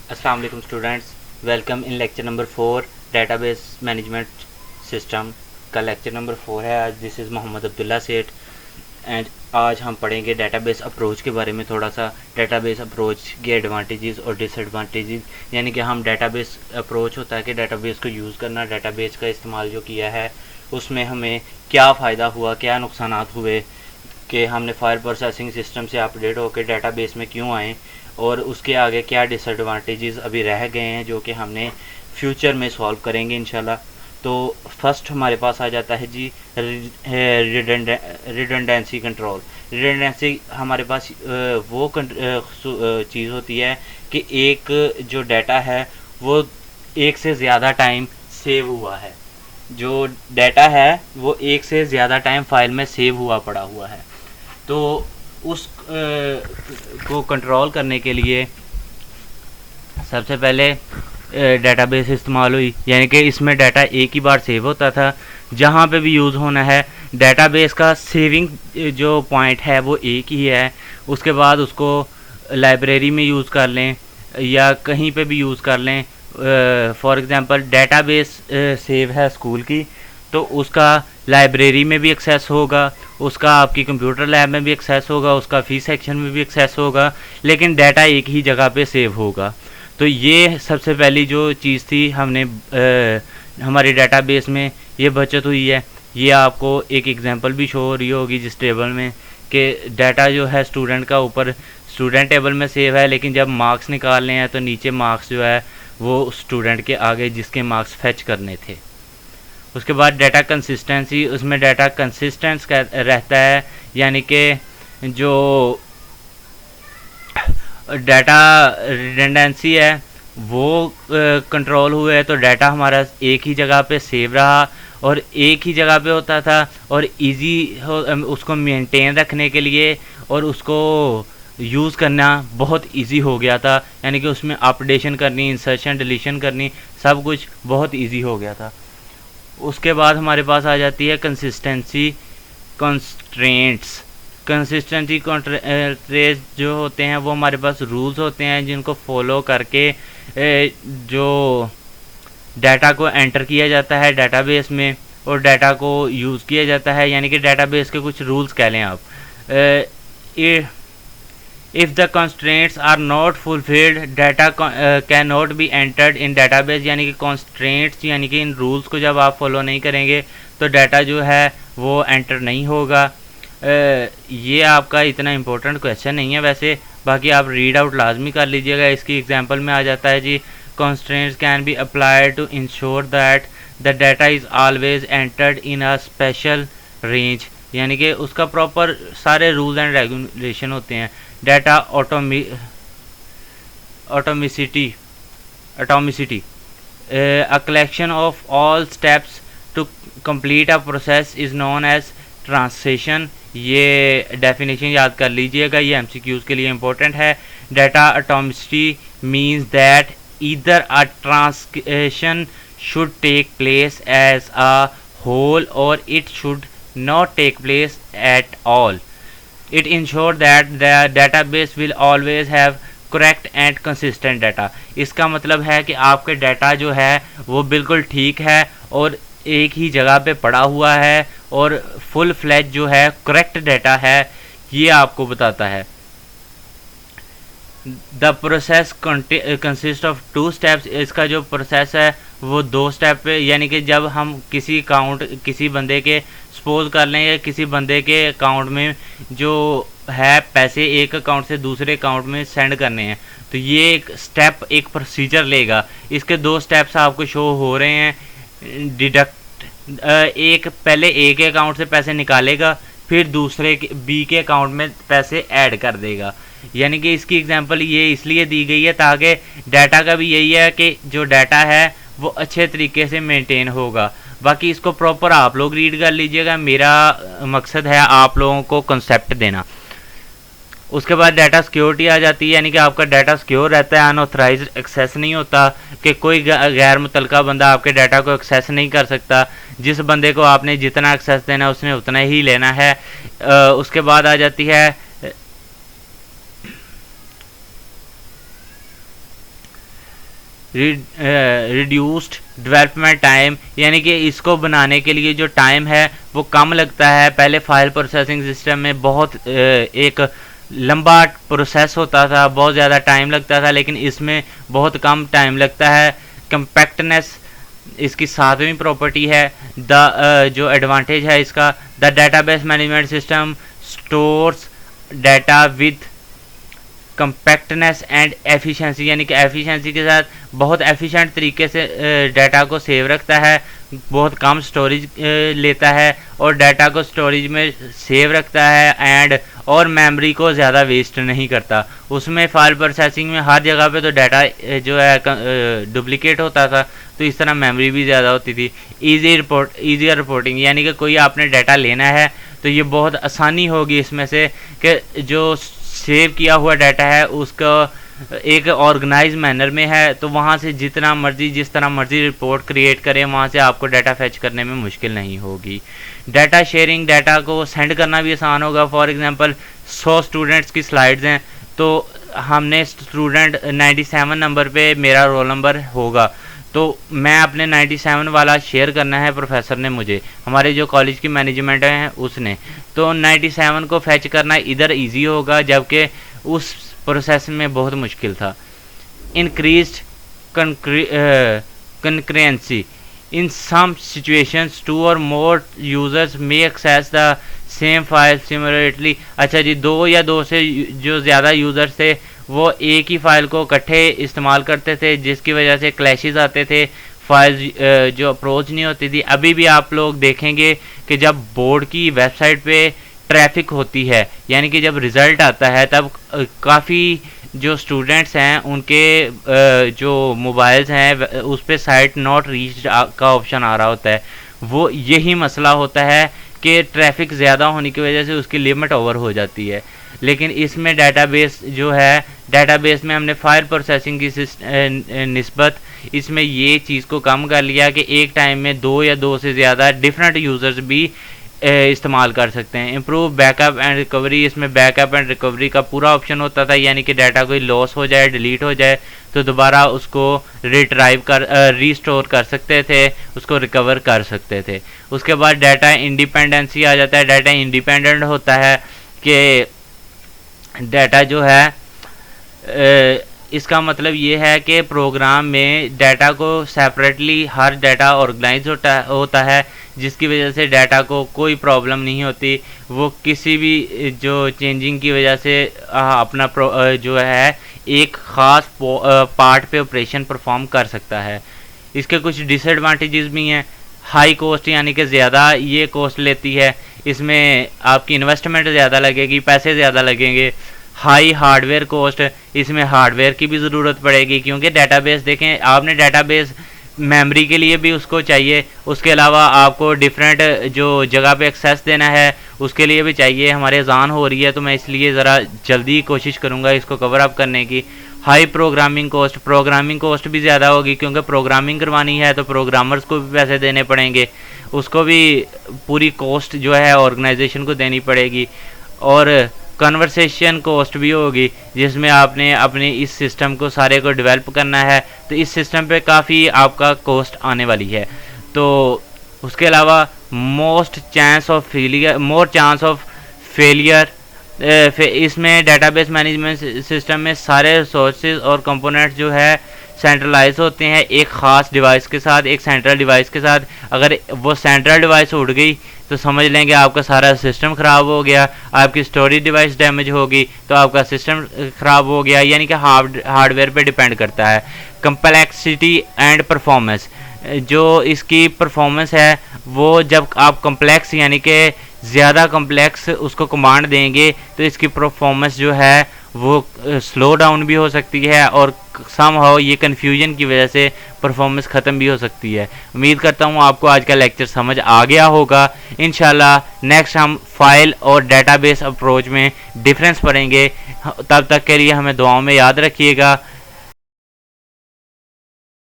अस्सलाम वालेकुम students, welcome in lecture number 4 database management system का लेक्चर नंबर 4 है। आज दिस इज़ मोहम्मद अब्दुल्ला सेठ एंड आज हम पढ़ेंगे डेटाबेस अप्रोच के बारे में थोड़ा सा। डेटाबेस अप्रोच के एडवांटेजेस और डिसएडवांटेजेस, यानी कि हम डेटाबेस अप्रोच होता है कि डेटाबेस को यूज़ करना, डेटाबेस का इस्तेमाल जो किया है उसमें हमें क्या फ़ायदा हुआ, क्या नुकसानात हुए कि हमने फाइल प्रोसेसिंग सिस्टम से अपडेट होकर डेटाबेस में क्यों आए, और उसके आगे क्या डिसएडवांटेजेस अभी रह गए हैं जो कि हमने फ्यूचर में सॉल्व करेंगे इंशाल्लाह। तो फर्स्ट हमारे पास आ जाता है जी रिडंडेंसी कंट्रोल। रिडंडेंसी हमारे पास वो चीज़ होती है कि एक जो डाटा है वो एक से ज़्यादा टाइम सेव हुआ है, जो डाटा है वो एक से ज़्यादा टाइम फाइल में सेव हुआ पड़ा हुआ है। तो उस को कंट्रोल करने के लिए सबसे पहले डेटाबेस इस्तेमाल हुई, यानी कि इसमें डाटा एक ही बार सेव होता था। जहाँ पे भी यूज़ होना है डेटाबेस का सेविंग जो पॉइंट है वो एक ही है। उसके बाद उसको लाइब्रेरी में यूज़ कर लें या कहीं पे भी यूज़ कर लें। फॉर एग्ज़ाम्पल डेटाबेस सेव है स्कूल की, तो उसका लाइब्रेरी में भी एक्सेस होगा, उसका आपकी कंप्यूटर लैब में भी एक्सेस होगा, उसका फी सेक्शन में भी एक्सेस होगा, लेकिन डाटा एक ही जगह पे सेव होगा। तो ये सबसे पहली जो चीज़ थी हमने हमारे डेटाबेस में ये बचत हुई है। ये आपको एक एग्जांपल भी शो हो रही होगी जिस टेबल में कि डाटा जो है स्टूडेंट का ऊपर स्टूडेंट टेबल में सेव है, लेकिन जब मार्क्स निकालने हैं तो नीचे मार्क्स जो है वो स्टूडेंट के आगे जिसके मार्क्स फेच करने थे। उसके बाद डाटा कंसिस्टेंसी, उसमें डाटा कंसिस्टेंस रहता है, यानी कि जो डाटा रिडंडेंसी है वो कंट्रोल हुए, तो डाटा हमारा एक ही जगह पे सेव रहा और एक ही जगह पे होता था और इजी हो उसको मेंटेन रखने के लिए, और उसको यूज़ करना बहुत इजी हो गया था, यानी कि उसमें अपडेशन करनी, इंसर्शन डिलीशन करनी, सब कुछ बहुत इजी हो गया था। उसके बाद हमारे पास आ जाती है कंसिस्टेंसी कंस्ट्रेंट्स। कंसिस्टेंसी कंस्ट्रेंट्स जो होते हैं वो हमारे पास रूल्स होते हैं जिनको फॉलो करके जो डाटा को एंटर किया जाता है डेटाबेस में और डाटा को यूज़ किया जाता है, यानी कि डेटाबेस के कुछ रूल्स कह लें आप। If the constraints are not fulfilled data can not be entered in database, यानी कि constraints यानी कि इन रूल्स को जब आप फॉलो नहीं करेंगे तो डाटा जो है वो एंटर नहीं होगा। ये आपका इतना इम्पोर्टेंट क्वेश्चन नहीं है वैसे, बाकी आप रीड आउट लाजमी कर लीजिएगा। इसकी एग्जांपल में आ जाता है जी, constraints can be applied to ensure that the data is always entered in a special range, यानी कि उसका प्रॉपर सारे रूल्स एंड रेगुलेशन होते हैं। Data atomicity a collection of all steps to complete a process is known as translation. ये definition याद कर लीजिएगा, ये एमसीक्यूज़ के लिए इम्पोर्टेंट है। Data atomicity means that either a translation should take place as a whole और it should not take place at all. It ensures that the database will always have correct and consistent data. इसका मतलब है कि आपके data जो है वो बिल्कुल ठीक है और एक ही जगह पे पड़ा हुआ है और फुल फ्लैज जो है करेक्ट डाटा है, ये आपको बताता है। The process consist of 2 steps. इसका जो प्रोसेस है वो 2 स्टेप पे, यानी कि जब हम किसी बंदे के सपोज कर लें या किसी बंदे के अकाउंट में जो है पैसे एक अकाउंट से दूसरे अकाउंट में सेंड करने हैं, तो ये एक स्टेप एक प्रोसीजर लेगा। इसके 2 स्टेप्स आपको शो हो रहे हैं। डिडक्ट एक पहले ए के अकाउंट से पैसे निकालेगा, फिर दूसरे बी के अकाउंट में पैसे ऐड कर देगा। यानी कि इसकी एग्जांपल ये इसलिए दी गई है ताकि डाटा का भी यही है कि जो डाटा है वो अच्छे तरीके से मेंटेन होगा। बाकी इसको प्रॉपर आप लोग रीड कर लीजिएगा, मेरा मकसद है आप लोगों को कंसेप्ट देना। उसके बाद डाटा सिक्योरिटी आ जाती है, यानी कि आपका डाटा सिक्योर रहता है, अनऑथराइज्ड एक्सेस नहीं होता कि कोई गैर मुतलका बंदा आपके डाटा को एक्सेस नहीं कर सकता। जिस बंदे को आपने जितना एक्सेस देना उसने उतना ही लेना है। उसके बाद आ जाती है रिड्यूस्ड डेवलपमेंट टाइम, यानी कि इसको बनाने के लिए जो टाइम है वो कम लगता है। पहले फाइल प्रोसेसिंग सिस्टम में बहुत एक लंबा प्रोसेस होता था, बहुत ज़्यादा टाइम लगता था, लेकिन इसमें बहुत कम टाइम लगता है। कंपैक्टनेस इसकी 7वीं प्रॉपर्टी है। जो एडवांटेज है इसका, the database management system stores data with compactness and efficiency, यानी कि एफिशिएंसी के साथ बहुत एफिशिएंट तरीके से डाटा को सेव रखता है, बहुत कम स्टोरेज लेता है और डाटा को स्टोरेज में सेव रखता है एंड और मेमोरी को ज़्यादा वेस्ट नहीं करता। उसमें फाइल प्रोसेसिंग में हर जगह पे तो डाटा जो है डुप्लीकेट होता था, तो इस तरह मेमोरी भी ज़्यादा होती थी। ईजियर रिपोर्टिंग, यानी कि कोई आपने डाटा लेना है तो ये बहुत आसानी होगी इसमें से कि जो सेव किया हुआ डाटा है उसका एक ऑर्गेनाइज मैनर में है, तो वहाँ से जितना मर्जी जिस तरह मर्जी रिपोर्ट क्रिएट करें वहाँ से आपको डाटा फैच करने में मुश्किल नहीं होगी। डाटा शेयरिंग, डाटा को सेंड करना भी आसान होगा। फॉर एग्जांपल 100 स्टूडेंट्स की स्लाइड्स हैं, तो हमने स्टूडेंट 97 नंबर पे मेरा रोल नंबर होगा, तो मैं अपने 97 वाला शेयर करना है, प्रोफेसर ने मुझे, हमारे जो कॉलेज की मैनेजमेंट है उसने, तो 97 को फैच करना इधर इजी होगा, जबकि उस प्रोसेस में बहुत मुश्किल था। Increased concurrency, in some situations 2 और more users may access the same file similarly. अच्छा जी, 2 या 2 से जो ज़्यादा यूज़र्स थे वो एक ही फाइल को इकट्ठे इस्तेमाल करते थे, जिसकी वजह से क्लैशेस आते थे, फाइल जो अप्रोच नहीं होती थी। अभी भी आप लोग देखेंगे कि जब बोर्ड की वेबसाइट पे ट्रैफिक होती है, यानी कि जब रिज़ल्ट आता है, तब काफ़ी जो स्टूडेंट्स हैं उनके जो मोबाइल्स हैं उस पर साइट नॉट रीच्ड का ऑप्शन आ रहा होता है। वो यही मसला होता है कि ट्रैफिक ज़्यादा होने की वजह से उसकी लिमिट ओवर हो जाती है। लेकिन इसमें डाटाबेस जो है, डाटाबेस में हमने फाइल प्रोसेसिंग की निस्बत इसमें ये चीज़ को कम कर लिया कि एक टाइम में 2 या 2 से ज़्यादा डिफरेंट यूज़र्स भी इस्तेमाल कर सकते हैं। इम्प्रूव बैकअप एंड रिकवरी, इसमें बैकअप एंड रिकवरी का पूरा ऑप्शन होता था, यानी कि डाटा कोई लॉस हो जाए, डिलीट हो जाए तो दोबारा उसको रीस्टोर कर सकते थे, उसको रिकवर कर सकते थे। उसके बाद डाटा इंडिपेंडेंसी आ जाता है। डाटा इंडिपेंडेंट होता है कि डाटा जो है इसका मतलब ये है कि प्रोग्राम में डाटा को सेपरेटली हर डाटा ऑर्गेनाइज होता है, जिसकी वजह से डाटा को कोई प्रॉब्लम नहीं होती। वो किसी भी जो चेंजिंग की वजह से अपना जो है एक ख़ास पार्ट पे ऑपरेशन परफॉर्म कर सकता है। इसके कुछ डिसएडवांटेजेस भी हैं। हाई कॉस्ट, यानी कि ज़्यादा ये कॉस्ट लेती है, इसमें आपकी इन्वेस्टमेंट ज़्यादा लगेगी, पैसे ज़्यादा लगेंगे। हाई हार्डवेयर कॉस्ट, इसमें हार्डवेयर की भी ज़रूरत पड़ेगी, क्योंकि डाटाबेस देखें आपने, डाटाबेस मेमोरी के लिए भी उसको चाहिए, उसके अलावा आपको डिफरेंट जो जगह पे एक्सेस देना है उसके लिए भी चाहिए। हमारे अज़ान हो रही है तो मैं इसलिए ज़रा जल्दी कोशिश करूँगा इसको कवर अप करने की। High programming cost, programming cost भी ज़्यादा होगी, क्योंकि प्रोग्रामिंग करवानी है तो प्रोग्रामर्स को भी पैसे देने पड़ेंगे, उसको भी पूरी कॉस्ट जो है ऑर्गेनाइजेशन को देनी पड़ेगी। और कन्वर्सेशन कॉस्ट भी होगी, जिसमें आपने अपने इस सिस्टम को सारे को डेवलप करना है, तो इस सिस्टम पे काफ़ी आपका कॉस्ट आने वाली है। तो उसके अलावा मोर चांस ऑफ फेलियर, इसमें डाटाबेस मैनेजमेंट सिस्टम में सारे रिसोर्सेज और कंपोनेंट्स जो है सेंट्रलाइज होते हैं एक ख़ास डिवाइस के साथ, एक सेंट्रल डिवाइस के साथ। अगर वो सेंट्रल डिवाइस उड़ गई तो समझ लेंगे आपका सारा सिस्टम ख़राब हो गया, आपकी स्टोरेज डिवाइस डैमेज होगी तो आपका सिस्टम ख़राब हो गया, यानी कि हार्डवेयर पे डिपेंड करता है। कंप्लेक्सिटी एंड परफॉर्मेंस, जो इसकी परफॉर्मेंस है वो जब आप कम्प्लेक्स यानी कि ज़्यादा कम्प्लेक्स उसको कमांड देंगे तो इसकी परफॉर्मेंस जो है वो स्लो डाउन भी हो सकती है और समहाउ ये कन्फ्यूजन की वजह से परफॉर्मेंस ख़त्म भी हो सकती है। उम्मीद करता हूँ आपको आज का लेक्चर समझ आ गया होगा। इंशाल्लाह नेक्स्ट हम फाइल और डेटाबेस अप्रोच में डिफरेंस पढ़ेंगे। तब तक के लिए हमें दुआओं में याद रखिएगा।